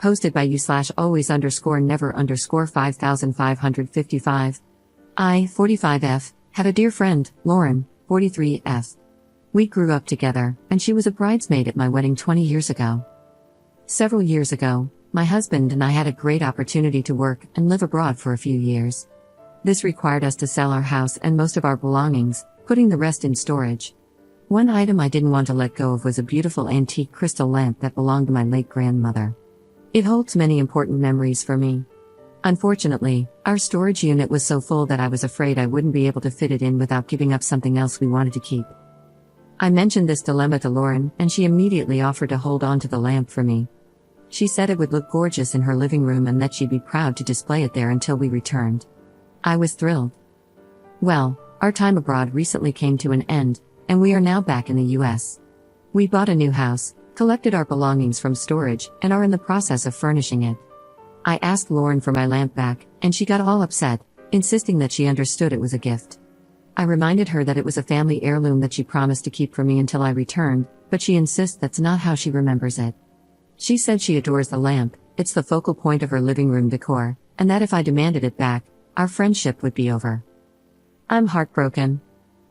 Hosted by you/always_never_5555. I, 45F, have a dear friend, Lauren, 43F. We grew up together, and she was a bridesmaid at my wedding 20 years ago. Several years ago, my husband and I had a great opportunity to work and live abroad for a few years. This required us to sell our house and most of our belongings, putting the rest in storage. One item I didn't want to let go of was a beautiful antique crystal lamp that belonged to my late grandmother. It holds many important memories for me. Unfortunately, our storage unit was so full that I was afraid I wouldn't be able to fit it in without giving up something else we wanted to keep. I mentioned this dilemma to Lauren, and she immediately offered to hold on to the lamp for me. She said it would look gorgeous in her living room and that she'd be proud to display it there until we returned. I was thrilled. Well, our time abroad recently came to an end, and we are now back in the US. We bought a new house, collected our belongings from storage, and are in the process of furnishing it. I asked Lauren for my lamp back, and she got all upset, insisting that she understood it was a gift. I reminded her that it was a family heirloom that she promised to keep for me until I returned, but she insists that's not how she remembers it. She said she adores the lamp, it's the focal point of her living room decor, and that if I demanded it back, our friendship would be over. I'm heartbroken.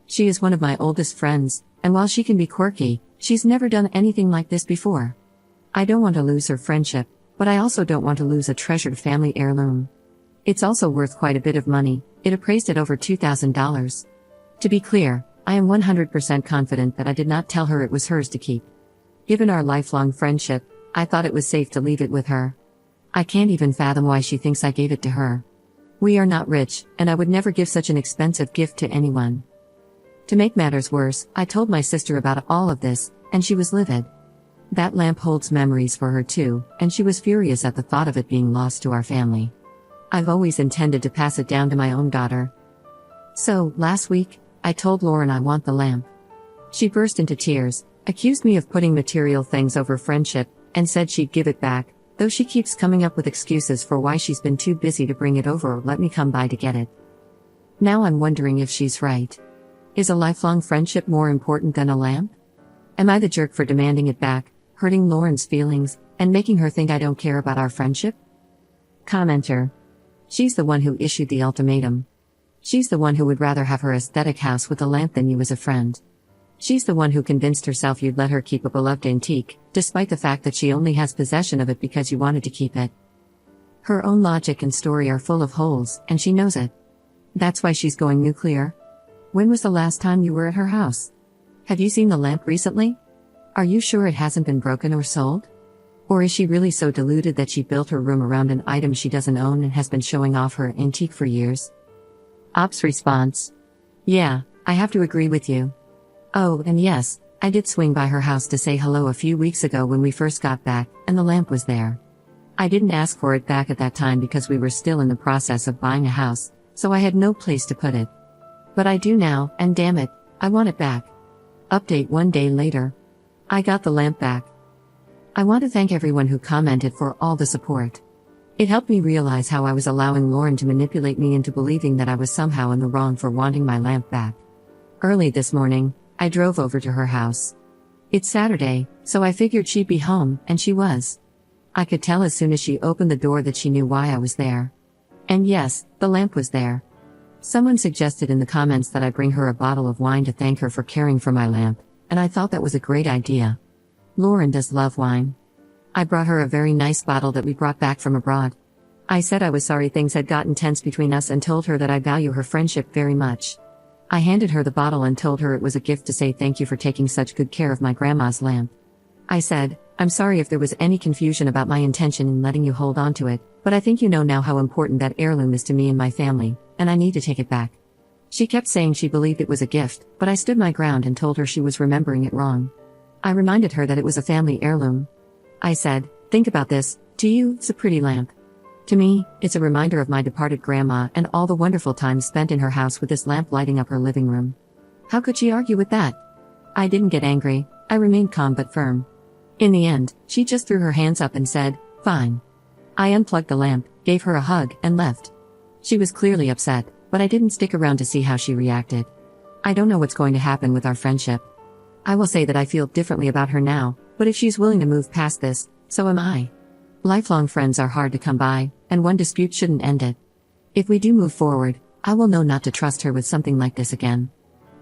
She is one of my oldest friends, and while she can be quirky, she's never done anything like this before. I don't want to lose her friendship, but I also don't want to lose a treasured family heirloom. It's also worth quite a bit of money, it appraised at over $2,000. To be clear, I am 100% confident that I did not tell her it was hers to keep. Given our lifelong friendship, I thought it was safe to leave it with her. I can't even fathom why she thinks I gave it to her. We are not rich, and I would never give such an expensive gift to anyone. To make matters worse, I told my sister about all of this, and she was livid. That lamp holds memories for her too, and she was furious at the thought of it being lost to our family. I've always intended to pass it down to my own daughter. So, last week, I told Lauren I want the lamp. She burst into tears, accused me of putting material things over friendship, and said she'd give it back, though she keeps coming up with excuses for why she's been too busy to bring it over or let me come by to get it. Now I'm wondering if she's right. Is a lifelong friendship more important than a lamp? Am I the jerk for demanding it back, hurting Lauren's feelings, and making her think I don't care about our friendship? Commenter. She's the one who issued the ultimatum. She's the one who would rather have her aesthetic house with a lamp than you as a friend. She's the one who convinced herself you'd let her keep a beloved antique, despite the fact that she only has possession of it because you wanted to keep it. Her own logic and story are full of holes, and she knows it. That's why she's going nuclear. When was the last time you were at her house? Have you seen the lamp recently? Are you sure it hasn't been broken or sold? Or is she really so deluded that she built her room around an item she doesn't own and has been showing off her antique for years? Ops response. Yeah, I have to agree with you. Oh, and yes, I did swing by her house to say hello a few weeks ago when we first got back, and the lamp was there. I didn't ask for it back at that time because we were still in the process of buying a house, so I had no place to put it. But I do now, and damn it, I want it back. Update 1 day later. I got the lamp back. I want to thank everyone who commented for all the support. It helped me realize how I was allowing Lauren to manipulate me into believing that I was somehow in the wrong for wanting my lamp back. Early this morning, I drove over to her house. It's Saturday, so I figured she'd be home, and she was. I could tell as soon as she opened the door that she knew why I was there. And yes, the lamp was there. Someone suggested in the comments that I bring her a bottle of wine to thank her for caring for my lamp, and I thought that was a great idea. Lauren does love wine. I brought her a very nice bottle that we brought back from abroad. I said I was sorry things had gotten tense between us and told her that I value her friendship very much. I handed her the bottle and told her it was a gift to say thank you for taking such good care of my grandma's lamp. I said, I'm sorry if there was any confusion about my intention in letting you hold on to it, but I think you know now how important that heirloom is to me and my family, and I need to take it back. She kept saying she believed it was a gift, but I stood my ground and told her she was remembering it wrong. I reminded her that it was a family heirloom. I said, think about this, to you, it's a pretty lamp. To me, it's a reminder of my departed grandma and all the wonderful time spent in her house with this lamp lighting up her living room. How could she argue with that? I didn't get angry, I remained calm but firm. In the end, she just threw her hands up and said, fine. I unplugged the lamp, gave her a hug, and left. She was clearly upset, but I didn't stick around to see how she reacted. I don't know what's going to happen with our friendship. I will say that I feel differently about her now, but if she's willing to move past this, so am I. Lifelong friends are hard to come by, and one dispute shouldn't end it. If we do move forward, I will know not to trust her with something like this again.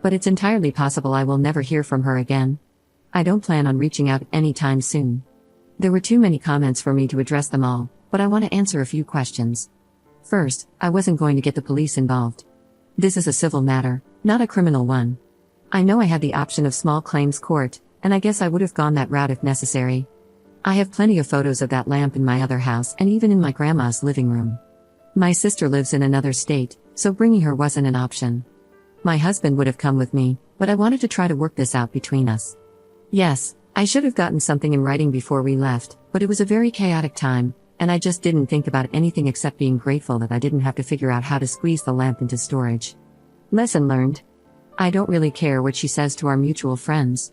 But it's entirely possible I will never hear from her again. I don't plan on reaching out anytime soon. There were too many comments for me to address them all, but I want to answer a few questions. First, I wasn't going to get the police involved. This is a civil matter, not a criminal one. I know I had the option of small claims court, and I guess I would have gone that route if necessary. I have plenty of photos of that lamp in my other house and even in my grandma's living room. My sister lives in another state, so bringing her wasn't an option. My husband would have come with me, but I wanted to try to work this out between us. Yes, I should have gotten something in writing before we left, but it was a very chaotic time, and I just didn't think about anything except being grateful that I didn't have to figure out how to squeeze the lamp into storage. Lesson learned. I don't really care what she says to our mutual friends.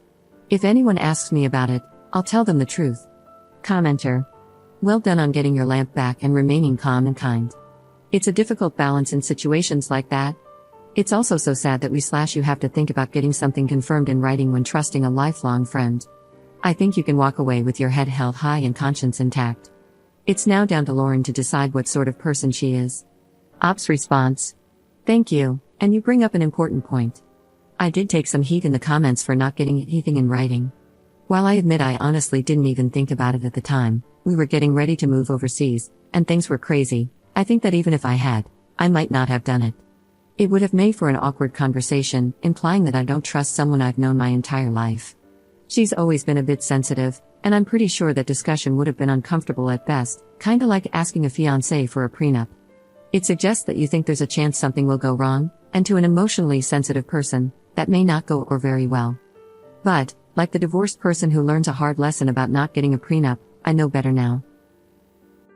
If anyone asks me about it, I'll tell them the truth. Commenter. Well done on getting your lamp back and remaining calm and kind. It's a difficult balance in situations like that. It's also so sad that you have to think about getting something confirmed in writing when trusting a lifelong friend. I think you can walk away with your head held high and conscience intact. It's now down to Lauren to decide what sort of person she is. Ops response. Thank you, and you bring up an important point. I did take some heat in the comments for not getting anything in writing. While I admit I honestly didn't even think about it at the time, we were getting ready to move overseas, and things were crazy. I think that even if I had, I might not have done it. It would have made for an awkward conversation, implying that I don't trust someone I've known my entire life. She's always been a bit sensitive, and I'm pretty sure that discussion would have been uncomfortable at best, kinda like asking a fiancé for a prenup. It suggests that you think there's a chance something will go wrong, and to an emotionally sensitive person, that may not go over very well. But, like the divorced person who learns a hard lesson about not getting a prenup, I know better now.